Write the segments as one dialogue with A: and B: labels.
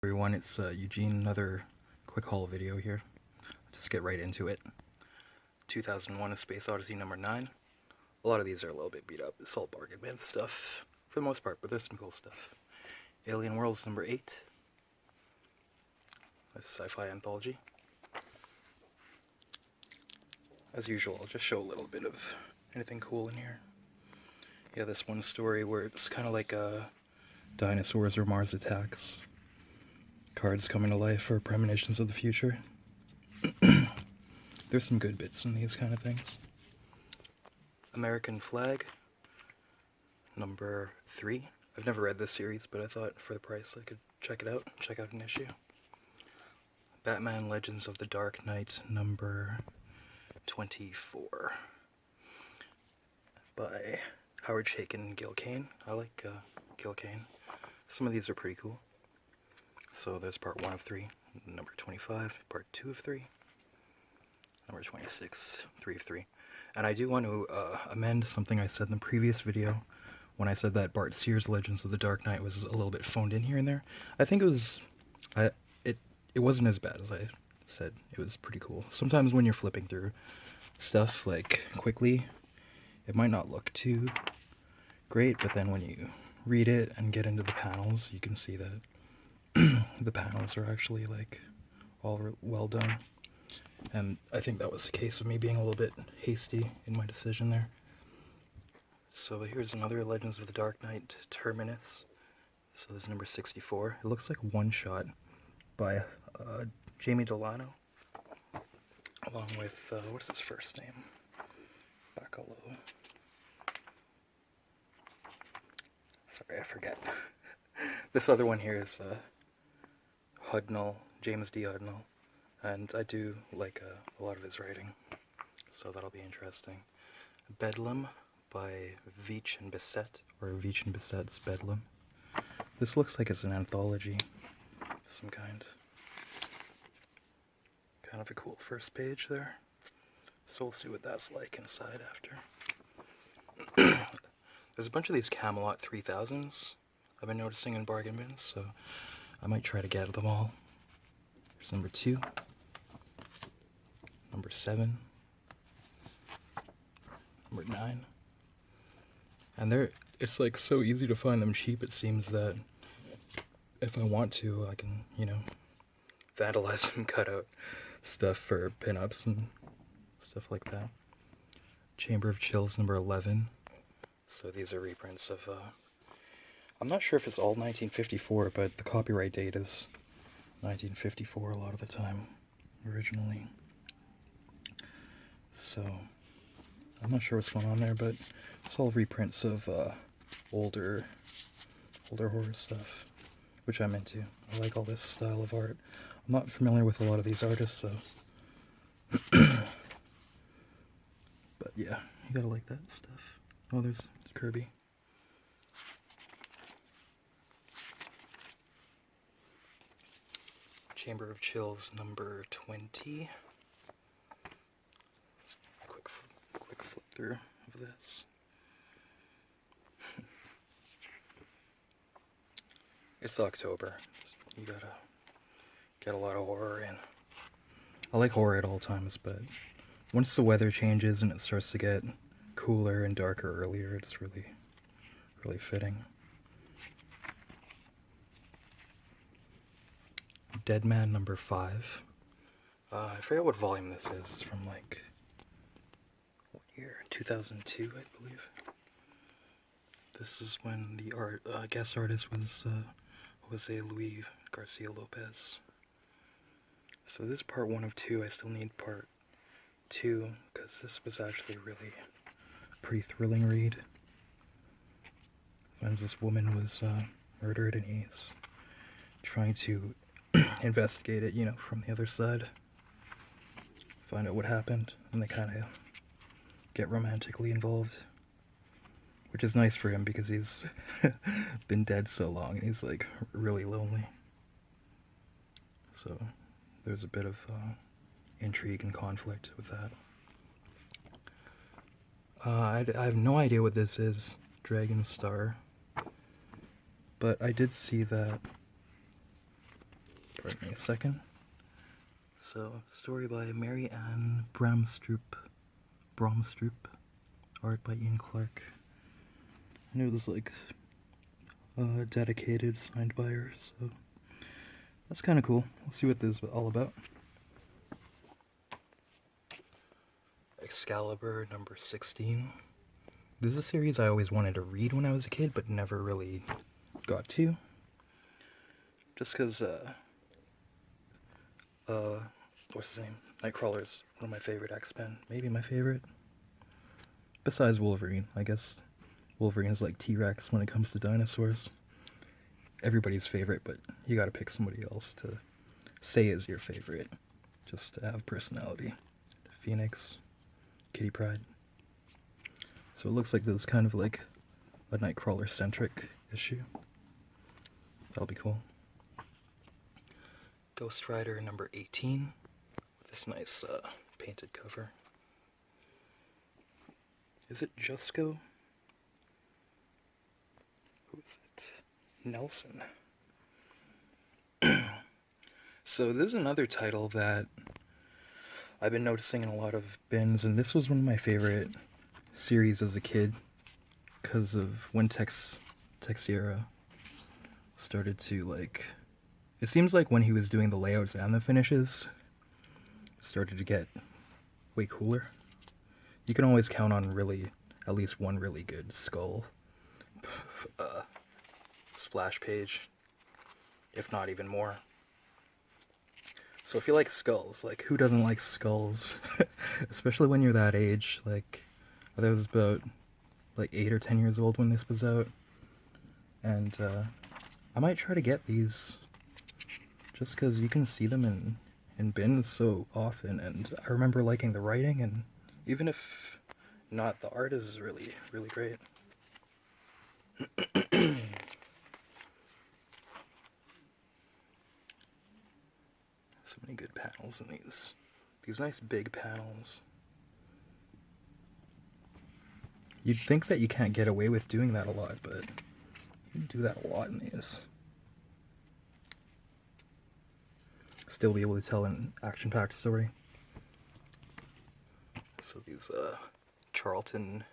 A: Everyone, it's Eugene, another quick haul video here. Just get right into it. 2001 A Space Odyssey number 9. A lot of these are a little bit beat up. It's all bargain bin stuff for the most part, but there's some cool stuff. Alien Worlds number 8. A sci-fi anthology. As usual, I'll just show a little bit of anything cool in here. Yeah, this one story where it's kind of like dinosaurs or Mars attacks. Cards coming to life or premonitions of the future. There's some good bits in these kind of things. American Flag, number 3. I've never read this series, but I thought for the price I could check it out. Check out an issue. Batman Legends of the Dark Knight, number 24. By Howard Chaykin and Gil Kane. I like Gil Kane. Some of these are pretty cool. So there's part 1 of 3, number 25, part 2 of 3, number 26, 3 of 3. And I do want to amend something I said in the previous video when I said that Bart Sears' Legends of the Dark Knight was a little bit phoned in here and there. I think it was, it wasn't as bad as I said. It was pretty cool. Sometimes when you're flipping through stuff like quickly, it might not look too great, but then when you read it and get into the panels, you can see that the panels are actually like all well done, and I think that was the case of me being a little bit hasty in my decision there. So here's another Legends of the Dark Knight Terminus. So this is number 64. It looks like one shot by Jamie Delano, along with what's his first name? Bacalo. Sorry, I forget. This other one here is Hudnall, James D. Hudnall, and I do like a lot of his writing, so that'll be interesting. Bedlam by Veitch and Bissett, or Veitch and Bissett's Bedlam. This looks like it's an anthology of some kind. Kind of a cool first page there. So we'll see what that's like inside after. There's a bunch of these Camelot 3000s I've been noticing in bargain bins, so I might try to get them all. Here's number 2, number 7, number 9, and it's like so easy to find them cheap. It seems that if I want to, I can, vandalize some cutout stuff for pinups and stuff like that. Chamber of Chills, number 11. So these are reprints of I'm not sure if it's all 1954, but the copyright date is 1954 a lot of the time, originally. So, I'm not sure what's going on there, but it's all reprints of older horror stuff, which I'm into. I like all this style of art. I'm not familiar with a lot of these artists, so... but yeah, you gotta like that stuff. Oh, there's Kirby. Chamber of Chills, number 20. Quick flip through of this. It's October. You gotta get a lot of horror in. I like horror at all times, but once the weather changes and it starts to get cooler and darker earlier, it's really, really fitting. Dead Man number 5. I forget what volume this is. It's from like, what year? 2002, I believe. This is when the guest artist was Jose Luis Garcia Lopez. So this is part 1 of 2. I still need part 2 because this was actually really a pretty thrilling read. Finds this woman was murdered and he's trying to investigate it, from the other side. Find out what happened, and they kind of get romantically involved. Which is nice for him because he's been dead so long and he's like really lonely. So there's a bit of intrigue and conflict with that. I have no idea what this is, Dragon Star. But I did see that Pardon me a second. So, story by Mary Ann Bromstroop, art by Ian Clark. I knew it was like dedicated, signed by her, so that's kind of cool. We'll see what this is all about. Excalibur number 16. This is a series I always wanted to read when I was a kid, but never really got to. Just because, what's his name? Nightcrawler's one of my favorite X-Men. Maybe my favorite. Besides Wolverine, I guess. Wolverine is like T-Rex when it comes to dinosaurs. Everybody's favorite, but you gotta pick somebody else to say is your favorite. Just to have personality. Phoenix. Kitty Pryde. So it looks like this is kind of like a Nightcrawler-centric issue. That'll be cool. Ghost Rider number 18. With this nice painted cover. Is it Jusco? Who is it? Nelson. So this is another title that I've been noticing in a lot of bins, and this was one of my favorite series as a kid because of when Texiera started to, like, it seems like when he was doing the layouts and the finishes, it started to get way cooler. You can always count on at least one really good Skull splash page, if not even more. So if you like Skulls, like, who doesn't like Skulls? Especially when you're that age. Like, I was about like 8 or 10 years old when this was out, and I might try to get these just because you can see them in bins so often, and I remember liking the writing, and even if not, the art is really, really great. So many good panels in these nice big panels. You'd think that you can't get away with doing that a lot, but you do that a lot in these. Still be able to tell an action-packed story. So these Charlton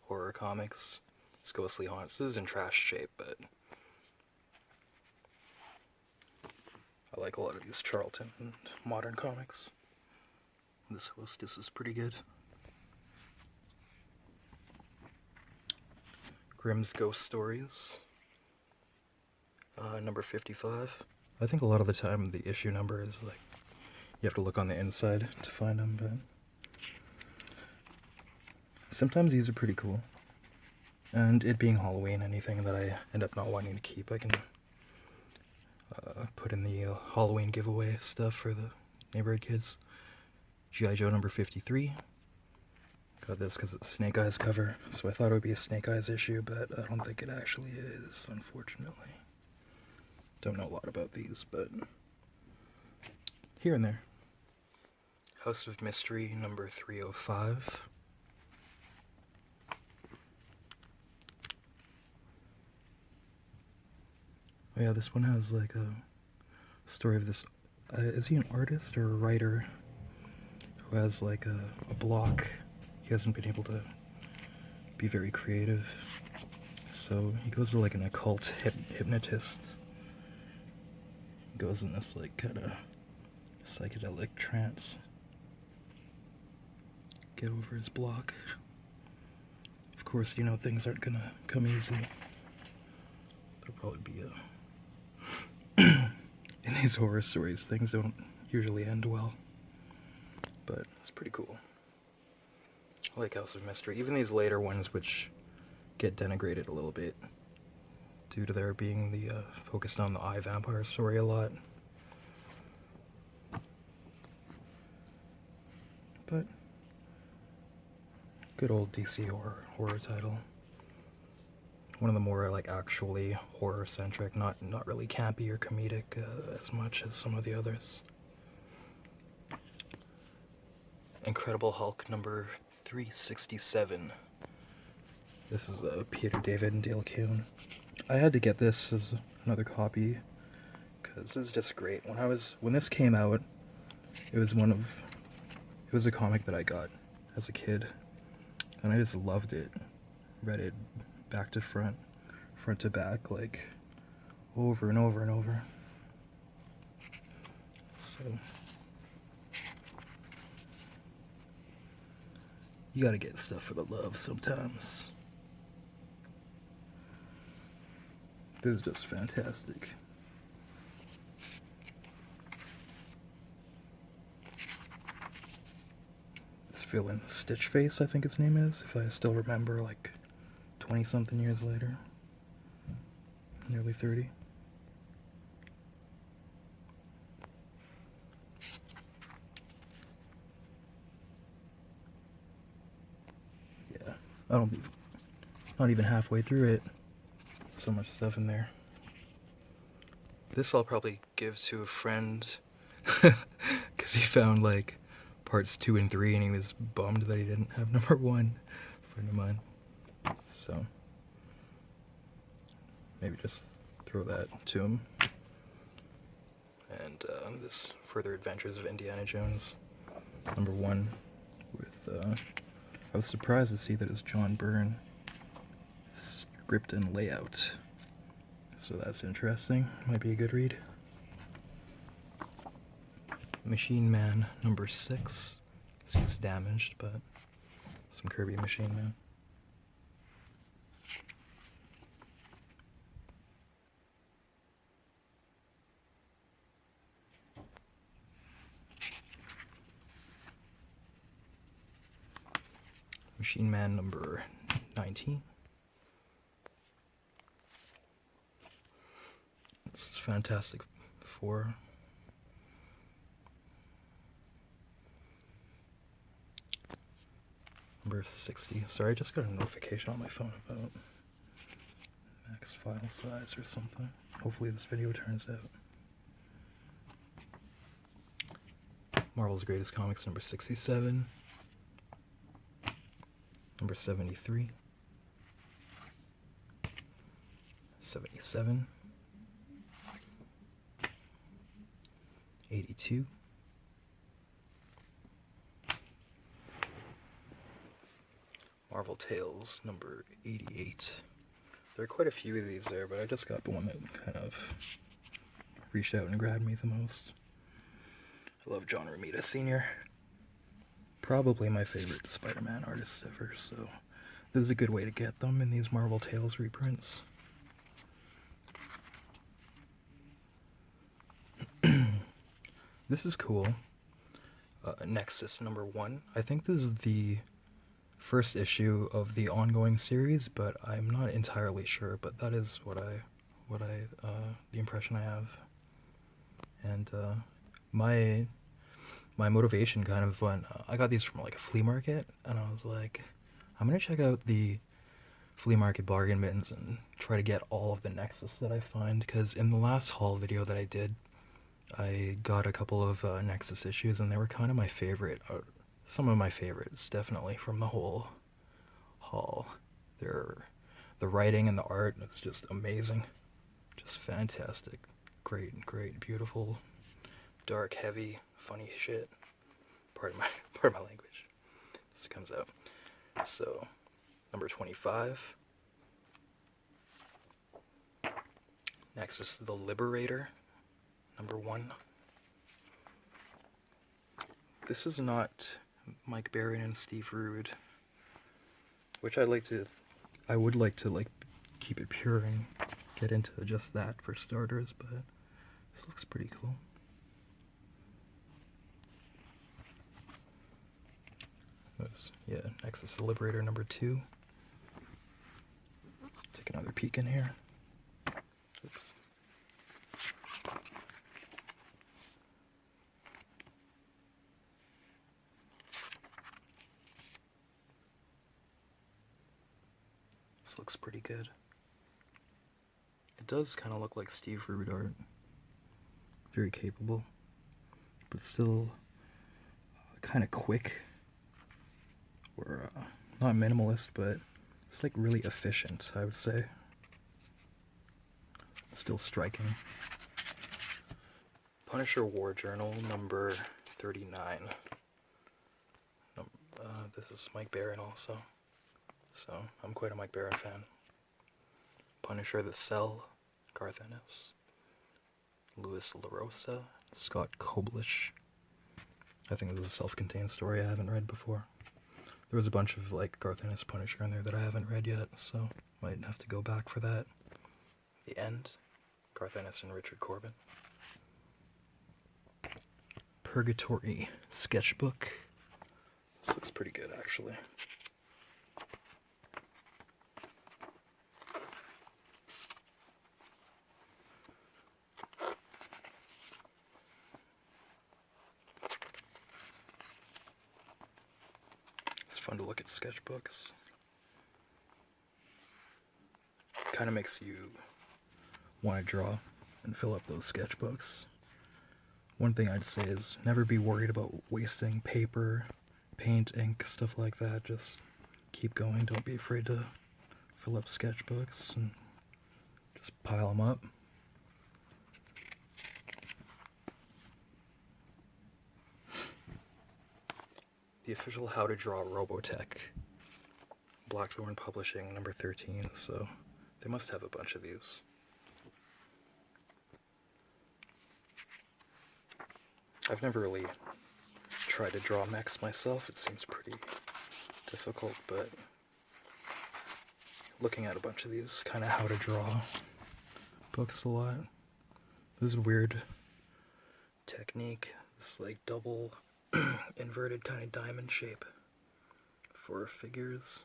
A: horror comics, it's Ghostly Haunts. This is in trash shape, but I like a lot of these Charlton and modern comics. This Hostess is pretty good. Grimm's Ghost Stories, number 55. I think a lot of the time the issue number is like, you have to look on the inside to find them, but sometimes these are pretty cool. And it being Halloween, anything that I end up not wanting to keep, I can put in the Halloween giveaway stuff for the neighborhood kids. G.I. Joe number 53. Got this because it's Snake Eyes cover, so I thought it would be a Snake Eyes issue, but I don't think it actually is, unfortunately. Don't know a lot about these, but here and there. House of Mystery number 305. Oh yeah, this one has like a story of this, is he an artist or a writer who has like a block? He hasn't been able to be very creative, so he goes to like an occult hypnotist. He goes in this like kind of psychedelic trance. Get over his block. Of course, you know, things aren't gonna come easy. There'll probably be in these horror stories, things don't usually end well, but it's pretty cool. I like House of Mystery. Even these later ones, which get denigrated a little bit due to there being the focused on the eye vampire story a lot. But good old DC horror title. One of the more like actually horror centric, not really campy or comedic as much as some of the others. Incredible Hulk number 367. This is Peter David and Dale Kuhn. I had to get this as another copy because this is just great. When this came out, it was a comic that I got as a kid, and I just loved it. Read it back to front to back, like over and over and over. So you gotta get stuff for the love sometimes. This is just fantastic. This villain, Stitch Face, I think his name is, if I still remember, like 20 something years later. Nearly 30. Yeah, not even halfway through it. So much stuff in there. This I'll probably give to a friend because he found like parts 2 and 3 and he was bummed that he didn't have number 1. A friend of mine. So maybe just throw that to him. And this Further Adventures of Indiana Jones, number 1, with I was surprised to see that it's John Byrne script and layout. So that's interesting. Might be a good read. Machine Man number 6. Seems damaged, but some Kirby Machine Man. Machine Man number 19. This is Fantastic Four. Number 60. Sorry, I just got a notification on my phone about max file size or something. Hopefully this video turns out. Marvel's Greatest Comics number 67. Number 73. 77. 82. Marvel Tales number 88. There are quite a few of these there, but I just got the one that kind of reached out and grabbed me the most. I love John Romita Sr. Probably my favorite Spider-Man artist ever, so this is a good way to get them in these Marvel Tales reprints. This is cool. Nexus number 1. I think this is the first issue of the ongoing series, but I'm not entirely sure, but that is the impression I have. And my motivation kind of when I got these from like a flea market, and I was like, I'm gonna check out the flea market bargain bins and try to get all of the Nexus that I find, because in the last haul video that I did, I got a couple of Nexus issues, and they were kind of my favorite. Some of my favorites, definitely, from the whole haul. The writing and the art is just amazing. Just fantastic. Great, beautiful, dark, heavy, funny shit. Pardon my language. This comes out. So, number 25. Nexus the Liberator. Number 1. This is not Mike Barron and Steve Rude, which I would like to like keep it pure and get into just that for starters, but this looks pretty cool. Yeah, Nexus the Liberator number 2. Take another peek in here. Oops. This looks pretty good. It does kind of look like Steve Rude art. Very capable, but still kind of quick. Or not minimalist, but it's like really efficient, I would say. Still striking. Punisher War Journal number 39. This is Mike Baron also, so I'm quite a Mike Baron fan. Punisher the Cell, Garth Ennis, Louis LaRosa, Scott Koblish. I think this is a self-contained story I haven't read before. There was a bunch of like Garth Ennis Punisher in there that I haven't read yet, so might have to go back for that. The End, Garth Ennis and Richard Corbin. Purgatory Sketchbook. This looks pretty good, actually. It's fun to look at sketchbooks. Kind of makes you want to draw and fill up those sketchbooks. One thing I'd say is never be worried about wasting paper, paint, ink, stuff like that. Just keep going. Don't be afraid to fill up sketchbooks and just pile them up. The official How to Draw Robotech, Blackthorn Publishing, number 13, so they must have a bunch of these. I've never really tried to draw mechs myself. It seems pretty difficult, but looking at a bunch of these kind of how to draw books a lot. This is a weird technique, this like double inverted kind of diamond shape for figures.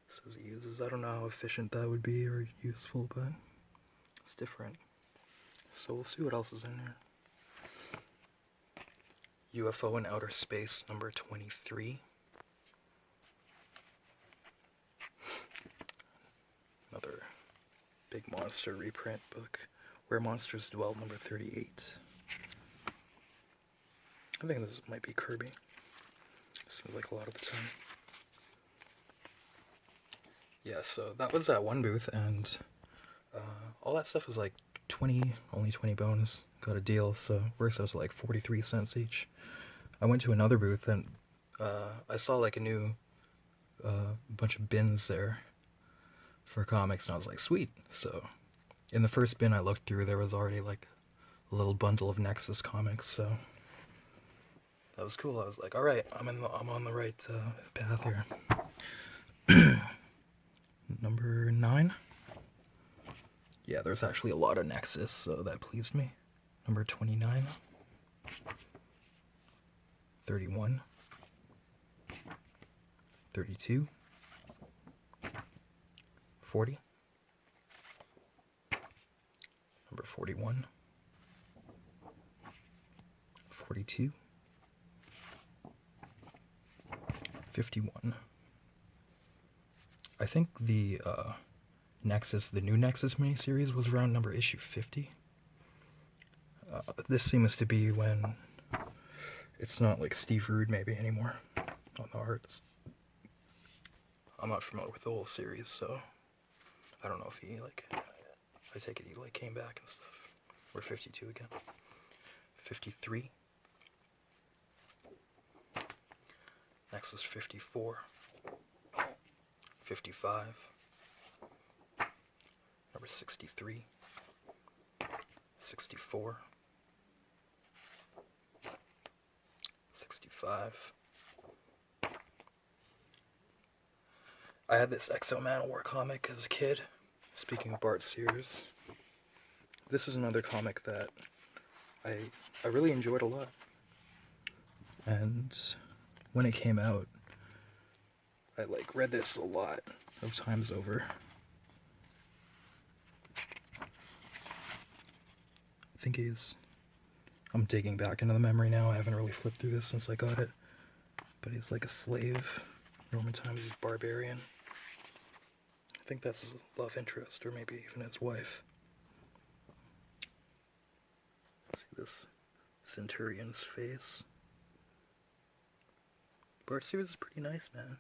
A: It says it uses, I don't know how efficient that would be or useful, but it's different. So we'll see what else is in here. UFO in Outer Space, number 23. Another big monster reprint book. Where Monsters Dwell, number 38. I think this might be Kirby. Seems like a lot of the time. Yeah, so that was at one booth, and all that stuff was like only 20 bones. Got a deal, so works out to like 43 cents each. I went to another booth and I saw like a new bunch of bins there for comics, and I was like, sweet. So in the first bin I looked through, there was already like a little bundle of Nexus comics, so that was cool. I was like, all right, I'm on the right path here. Number 9. Yeah, there's actually a lot of Nexus, so that pleased me. Number 29. 31. 32. 40. Number 41. 42. 51. I think the Nexus, the new Nexus miniseries was around number issue 50. This seems to be when it's not like Steve Rude maybe anymore on the arts. I'm not familiar with the whole series, so I don't know if he like, I take it he like came back and stuff. We're 52 again. 53. Nexus 54. 55. Number 63. 64. 65. I had this Exo Manowar comic as a kid. Speaking of Bart Sears, this is another comic that I really enjoyed a lot. And when it came out, I like read this a lot of times over. I think I'm digging back into the memory now. I haven't really flipped through this since I got it. But he's like a slave. Roman times he's barbarian. I think that's his love interest, or maybe even his wife. See this centurion's face. Bart Sears is pretty nice, man.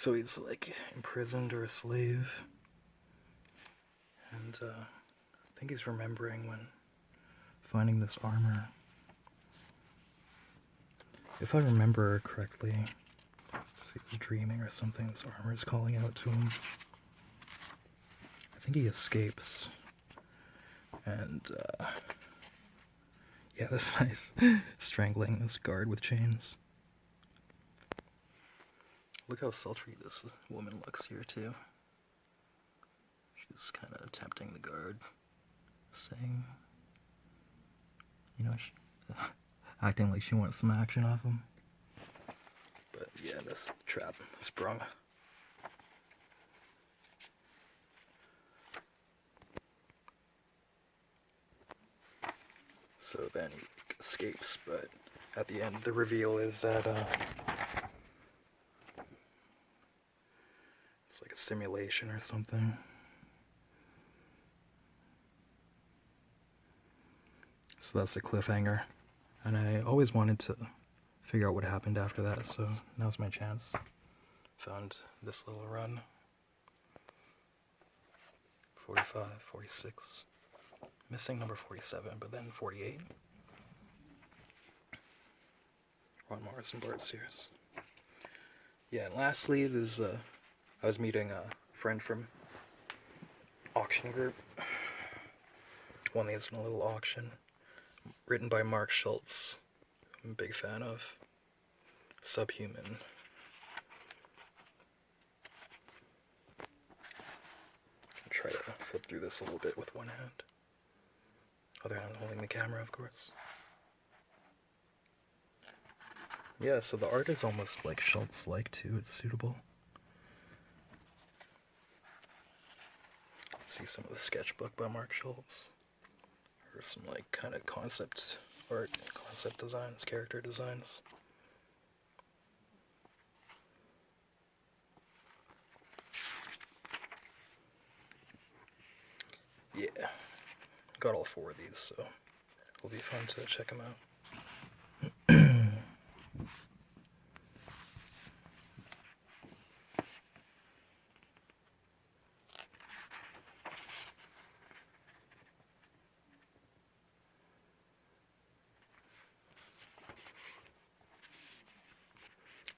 A: So he's like imprisoned or a slave, and I think he's remembering when finding this armor. If I remember correctly, he's dreaming or something, this armor is calling out to him. I think he escapes, and yeah, this guy's strangling this guard with chains. Look how sultry this woman looks here too. She's kind of tempting the guard, saying, you know, acting like she wants some action off him. But yeah, this trap sprung. So then he escapes, but at the end the reveal is that it's like a simulation or something. So that's the cliffhanger. And I always wanted to figure out what happened after that, so now's my chance. Found this little run. 45, 46. Missing number 47, but then 48. Ron Morrison, Bart Sears. Yeah, and lastly, there's I was meeting a friend from Auction Group. Won these in a little auction. Written by Mark Schultz. I'm a big fan of. Subhuman. I'll try to flip through this a little bit with one hand. Other hand holding the camera, of course. Yeah, so the art is almost like Schultz-like too. It's suitable. See some of the sketchbook by Mark Schultz. Or some like kind of concept art, concept designs, character designs. Yeah, got all 4 of these, so it'll be fun to check them out.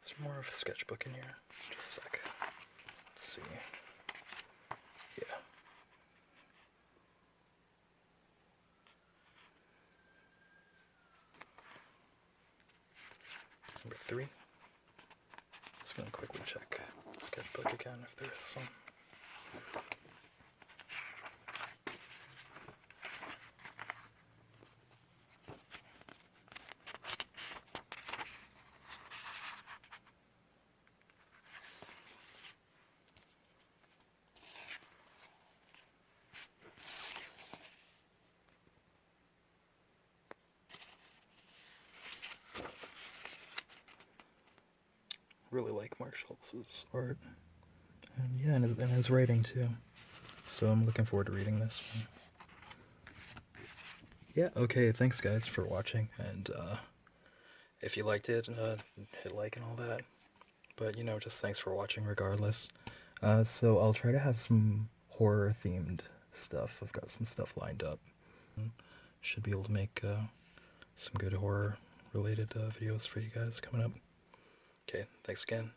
A: Is there more of a sketchbook in here? Just a sec. Let's see. Yeah. Number 3. Just gonna quickly check the sketchbook again if there is some. Really like Mark Schultz's art, and yeah, and his writing too. So I'm looking forward to reading this one. Yeah, okay, thanks guys for watching, and if you liked it, hit like and all that. But you know, just thanks for watching regardless. So I'll try to have some horror themed stuff. I've got some stuff lined up. Should be able to make some good horror related videos for you guys coming up. Okay, thanks again.